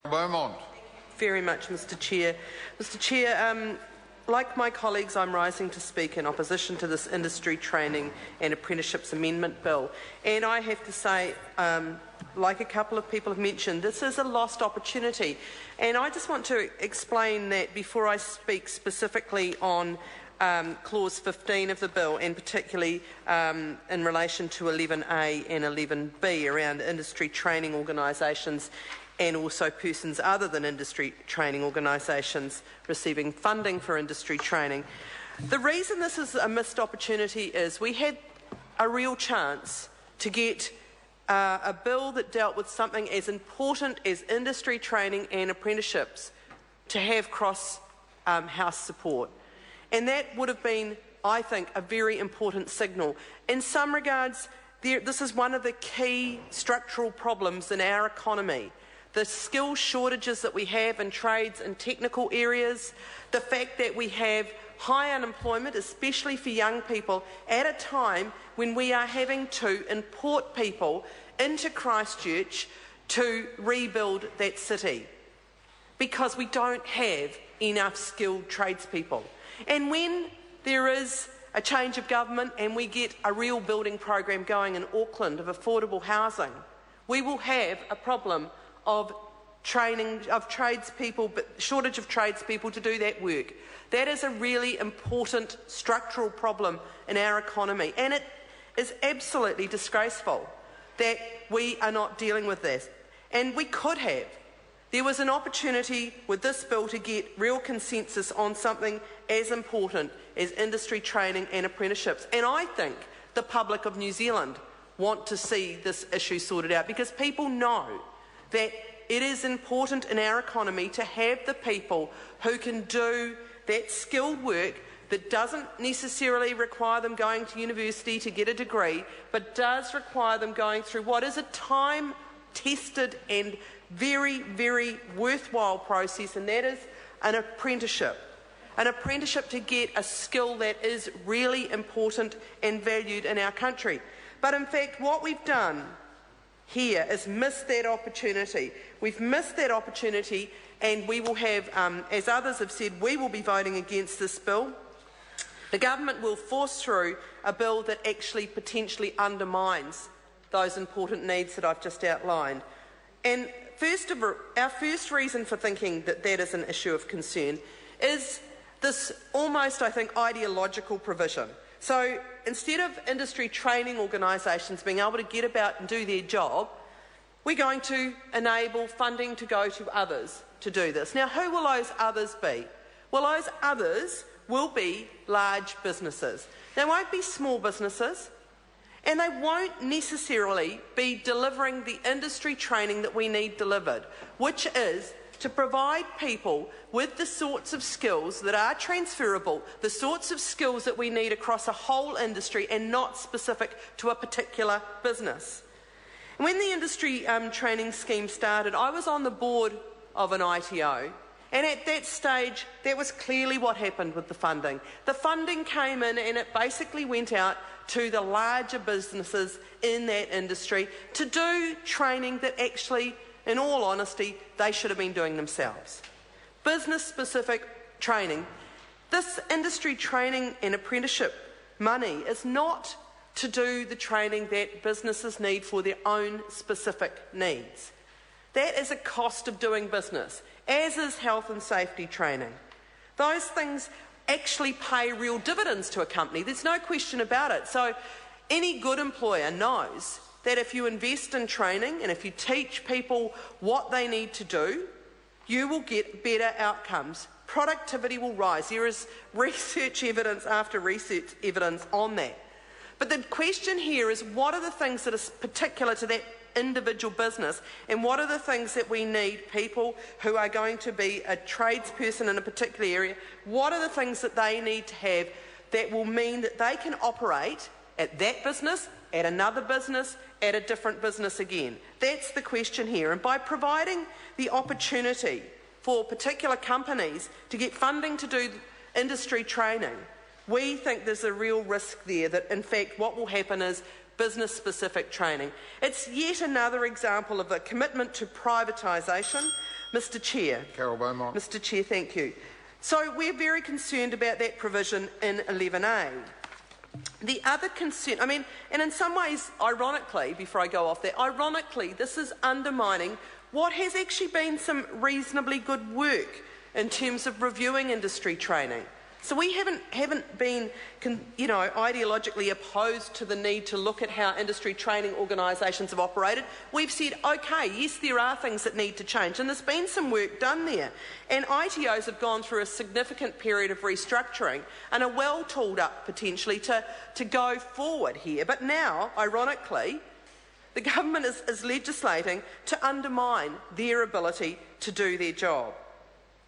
Beaumont. Very much, Mr Chair. Mr Chair, like my colleagues, I'm rising to speak in opposition to this Industry Training and Apprenticeships Amendment Bill. And I have to say, like a couple of people have mentioned, this is a lost opportunity. And I just want to explain that before I speak specifically on Clause 15 of the bill, and particularly in relation to 11A and 11B around industry training organisations and also persons other than industry training organisations receiving funding for industry training. The reason this is a missed opportunity is we had a real chance to get a bill that dealt with something as important as industry training and apprenticeships to have cross-house support. And that would have been, I think, a very important signal. In some regards, this is one of the key structural problems in our economy. The skill shortages that we have in trades and technical areas, the fact that we have high unemployment, especially for young people, at a time when we are having to import people into Christchurch to rebuild that city because we don't have enough skilled tradespeople. And when there is a change of government and we get a real building program going in Auckland of affordable housing, we will have a problem of training of tradespeople, but shortage of tradespeople to do that work. That is a really important structural problem in our economy, and it is absolutely disgraceful that we are not dealing with this. And we could have. There was an opportunity with this bill to get real consensus on something as important as industry training and apprenticeships. And I think the public of New Zealand want to see this issue sorted out because people know that it is important in our economy to have the people who can do that skilled work that doesn't necessarily require them going to university to get a degree, but does require them going through what is a time-tested and very, very worthwhile process, and that is an apprenticeship. An apprenticeship to get a skill that is really important and valued in our country. But in fact, what we've done here is missed that opportunity. We've missed that opportunity, and we will have, as others have said, we will be voting against this bill. The government will force through a bill that actually potentially undermines those important needs that I've just outlined. And our first reason for thinking that that is an issue of concern is this almost, I think, ideological provision. So instead of industry training organisations being able to get about and do their job, we're going to enable funding to go to others to do this. Now, who will those others be? Well, those others will be large businesses. They won't be small businesses, and they won't necessarily be delivering the industry training that we need delivered, which is to provide people with the sorts of skills that are transferable, the sorts of skills that we need across a whole industry and not specific to a particular business. When the industry training scheme started, I was on the board of an ITO, and at that stage, that was clearly what happened with the funding. The funding came in and it basically went out to the larger businesses in that industry to do training that actually, in all honesty, they should have been doing themselves. Business-specific training. This industry training and apprenticeship money is not to do the training that businesses need for their own specific needs. That is a cost of doing business, as is health and safety training. Those things actually pay real dividends to a company. There's no question about it. So any good employer knows that if you invest in training and if you teach people what they need to do, you will get better outcomes. Productivity will rise. There is research evidence after research evidence on that. But the question here is, what are the things that are particular to that individual business, and what are the things that we need people who are going to be a tradesperson in a particular area, what are the things that they need to have that will mean that they can operate at that business, at another business, at a different business again? That's the question here. And by providing the opportunity for particular companies to get funding to do industry training, we think there's a real risk there that, in fact, what will happen is business-specific training. It's yet another example of a commitment to privatisation Mr Chair. Carol Beaumont. Mr Chair, thank you. So we're very concerned about that provision in 11A. The other concern, and in some ways, ironically, before I go off there, ironically, this is undermining what has actually been some reasonably good work in terms of reviewing industry training. So we haven't been, ideologically opposed to the need to look at how industry training organisations have operated. We've said, okay, yes, there are things that need to change, and there's been some work done there. And ITOs have gone through a significant period of restructuring and are well tooled up potentially to go forward here. But now, ironically, the government is legislating to undermine their ability to do their job.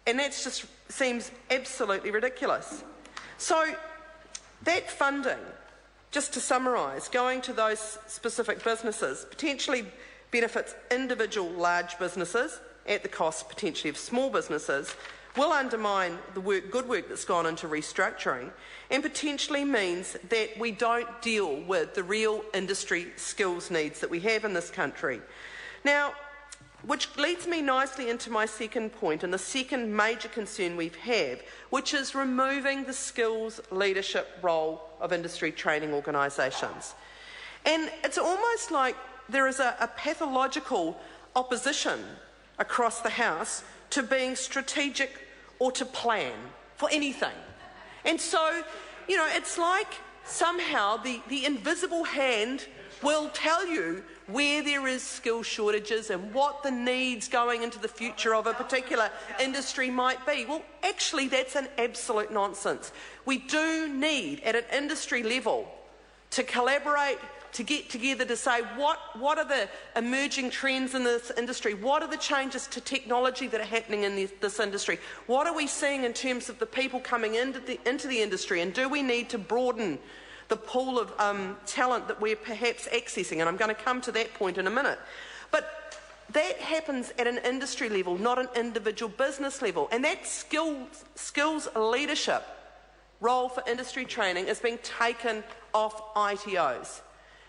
And that just seems absolutely ridiculous. So that funding, just to summarise, going to those specific businesses potentially benefits individual large businesses at the cost potentially of small businesses, will undermine the good work that's gone into restructuring, and potentially means that we don't deal with the real industry skills needs that we have in this country. Now, which leads me nicely into my second point and the second major concern we have, which is removing the skills leadership role of industry training organisations. And it's almost like there is a pathological opposition across the House to being strategic or to plan for anything. And so, it's like somehow the invisible hand will tell you where there is skill shortages and what the needs going into the future of a particular industry might be. Well, actually, that's an absolute nonsense. We do need, at an industry level, to collaborate, to get together to say what are the emerging trends in this industry, what are the changes to technology that are happening in this industry, what are we seeing in terms of the people coming into the industry, and do we need to broaden the pool of talent that we're perhaps accessing, and I'm going to come to that point in a minute. But that happens at an industry level, not an individual business level, and that skills leadership role for industry training is being taken off ITOs.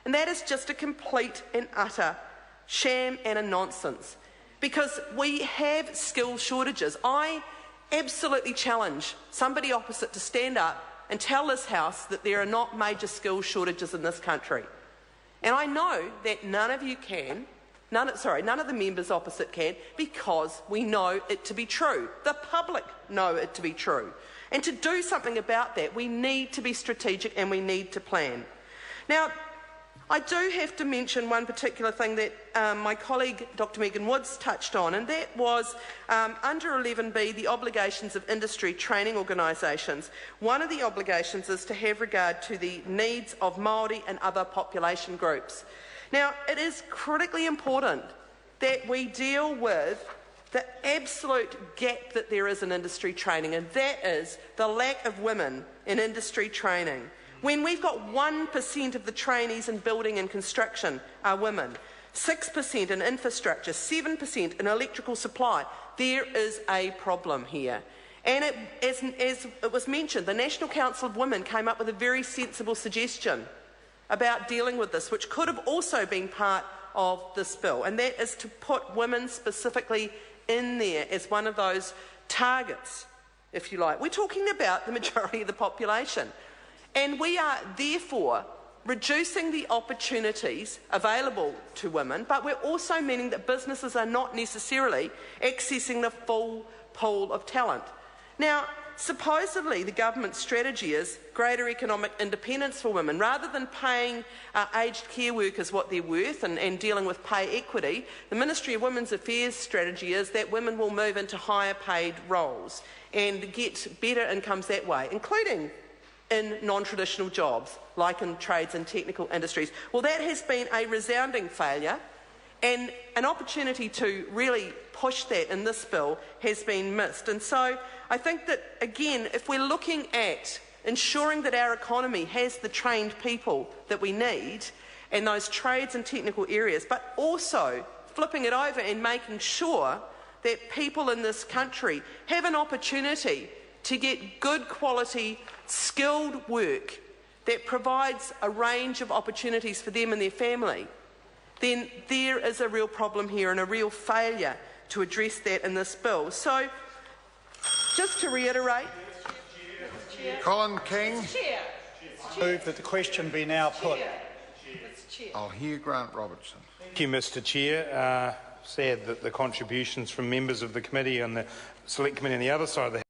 And that is just a complete and utter sham and a nonsense, because we have skill shortages. I absolutely challenge somebody opposite to stand up and tell this House that there are not major skills shortages in this country. And I know that none of you can, none of the members opposite can, because we know it to be true. The public know it to be true. And to do something about that, we need to be strategic and we need to plan. Now, I do have to mention one particular thing that my colleague Dr Megan Woods touched on, and that was under 11B, the obligations of industry training organisations. One of the obligations is to have regard to the needs of Māori and other population groups. Now, it is critically important that we deal with the absolute gap that there is in industry training, and that is the lack of women in industry training. When we've got 1% of the trainees in building and construction are women, 6% in infrastructure, 7% in electrical supply, there is a problem here. And as it was mentioned, the National Council of Women came up with a very sensible suggestion about dealing with this, which could have also been part of this bill, and that is to put women specifically in there as one of those targets, if you like. We're talking about the majority of the population. And we are therefore reducing the opportunities available to women, but we're also meaning that businesses are not necessarily accessing the full pool of talent. Now, supposedly the government's strategy is greater economic independence for women. Rather than paying aged care workers what they're worth and dealing with pay equity, the Ministry of Women's Affairs strategy is that women will move into higher paid roles and get better incomes that way, including in non-traditional jobs, like in trades and technical industries. Well, that has been a resounding failure, and an opportunity to really push that in this bill has been missed. And so I think that, again, if we're looking at ensuring that our economy has the trained people that we need in those trades and technical areas, but also flipping it over and making sure that people in this country have an opportunity to get good quality, skilled work that provides a range of opportunities for them and their family, then there is a real problem here and a real failure to address that in this bill. So, just to reiterate, Colin King. Move that the question be now put. I'll hear Grant Robertson. Thank you, Mr Chair. Sad that the contributions from members of the committee and the Select Committee on the other side of the